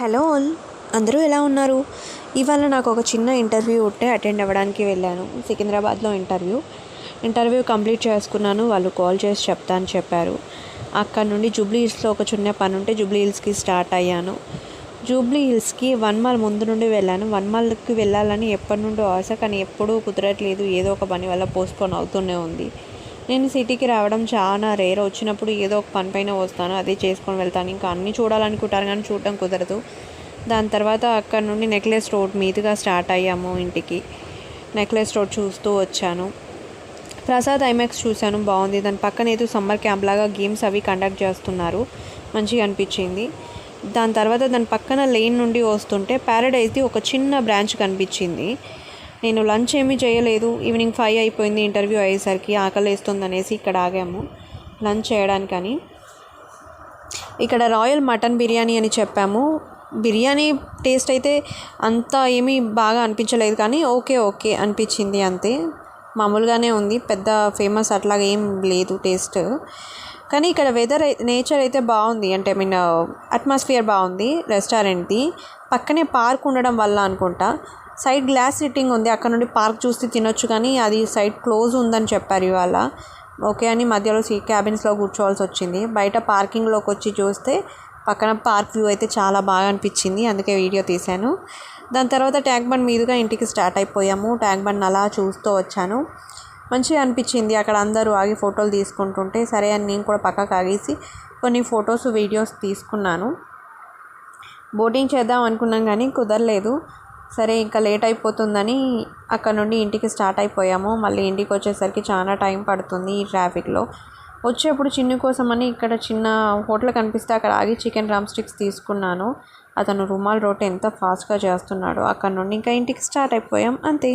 Hello all, అందరూ ఎలా ఉన్నారు? ఇవాళ నాకు ఒక చిన్న ఇంటర్వ్యూ ఉంటే అటెండ్ అవ్వడానికి వెళ్ళాను. సికింద్రాబాద్లో ఇంటర్వ్యూ కంప్లీట్ చేసుకున్నాను. వాళ్ళు కాల్ చేసి చెప్తా అని చెప్పారు. అక్కడ నుండి జూబ్లీ హిల్స్లో ఒక చిన్న పని ఉంటే జూబ్లీ హిల్స్కి స్టార్ట్ అయ్యాను. జూబ్లీ హిల్స్కి 1 మైల్ ముందు నుండి వెళ్ళాను. 1 మైల్కి వెళ్ళాలని ఎప్పటి నుండో ఆశ, కానీ ఎప్పుడూ కుదరట్లేదు. ఏదో ఒక పని వల్ల పోస్ట్పోన్ అవుతూనే ఉంది. నేను సిటీకి రావడం చాలా రేర్. వచ్చినప్పుడు ఏదో ఒక పని పైన వస్తాను, అదే చేసుకొని వెళ్తాను. ఇంకా అన్నీ చూడాలనుకుంటాను కానీ చూడడం కుదరదు. దాని తర్వాత అక్కడ నుండి నెక్లెస్ రోడ్ మీదుగా స్టార్ట్ అయ్యాము ఇంటికి. నెక్లెస్ రోడ్ చూస్తూ వచ్చాను. ప్రసాద్ ఐమాక్స్ చూశాను, బాగుంది. దాని పక్కన ఏదో సమ్మర్ క్యాంప్ లాగా గేమ్స్ అవి కండక్ట్ చేస్తున్నారు, మంచిగా అనిపించింది. దాని తర్వాత దాని పక్కన లేన్ నుండి వస్తుంటే ప్యారడైజ్ది ఒక చిన్న బ్రాంచ్ కనిపించింది. నేను లంచ్ ఏమీ చేయలేదు. ఈవినింగ్ 5 అయిపోయింది. ఇంటర్వ్యూ అయ్యేసరికి ఆకలి వేస్తుంది అనేసి ఇక్కడ ఆగాము లంచ్ చేయడానికని. ఇక్కడ రాయల్ మటన్ బిర్యానీ అని చెప్పాము. బిర్యానీ టేస్ట్ అయితే అంత ఏమీ బాగా అనిపించలేదు, కానీ ఓకే అనిపించింది, అంతే. మామూలుగానే ఉంది, పెద్ద ఫేమస్ అట్లాగా ఏం లేదు టేస్ట్. కానీ ఇక్కడ నేచర్ అయితే బాగుంది. అంటే అట్మాస్ఫియర్ బాగుంది. రెస్టారెంట్ది పక్కనే పార్క్ ఉండడం వల్ల అనుకుంటా సైడ్ గ్లాస్ సిట్టింగ్ ఉంది. అక్కడ నుండి పార్క్ చూస్తే తినొచ్చు, కానీ అది సైడ్ క్లోజ్ ఉందని చెప్పారు ఇవాళ. ఓకే అని మధ్యలో క్యాబిన్స్లో కూర్చోవాల్సి వచ్చింది. బయట పార్కింగ్లోకి వచ్చి చూస్తే పక్కన పార్క్ వ్యూ అయితే చాలా బాగా అనిపించింది, అందుకే వీడియో తీశాను. దాని తర్వాత ట్యాంక్ బండ్ మీదుగా ఇంటికి స్టార్ట్ అయిపోయాము. ట్యాంక్ బండ్ అలా చూస్తూ వచ్చాను, మంచిగా అనిపించింది. అక్కడ అందరూ ఆగి ఫోటోలు తీసుకుంటుంటే సరే అని నేను కూడా పక్కకు ఆగేసి కొన్ని ఫొటోస్ వీడియోస్ తీసుకున్నాను. బోటింగ్ చేద్దాం అనుకున్నాం కానీ కుదరలేదు. సరే ఇంకా లేట్ అయిపోతుందని అక్కడ నుండి ఇంటికి స్టార్ట్ అయిపోయాము. మళ్ళీ ఇంటికి వచ్చేసరికి చాలా టైం పడుతుంది ఈ ట్రాఫిక్లో. వచ్చేప్పుడు చిన్ను కోసమని ఇక్కడ చిన్న హోటల్ కనిపిస్తే అక్కడ ఆగి చికెన్ డ్రమ్ స్టిక్స్ తీసుకున్నాను. అతను రుమాల్ రోటీ ఎంత ఫాస్ట్గా చేస్తున్నాడో. అక్కడ నుండి ఇంకా ఇంటికి స్టార్ట్ అయిపోయాం, అంతే.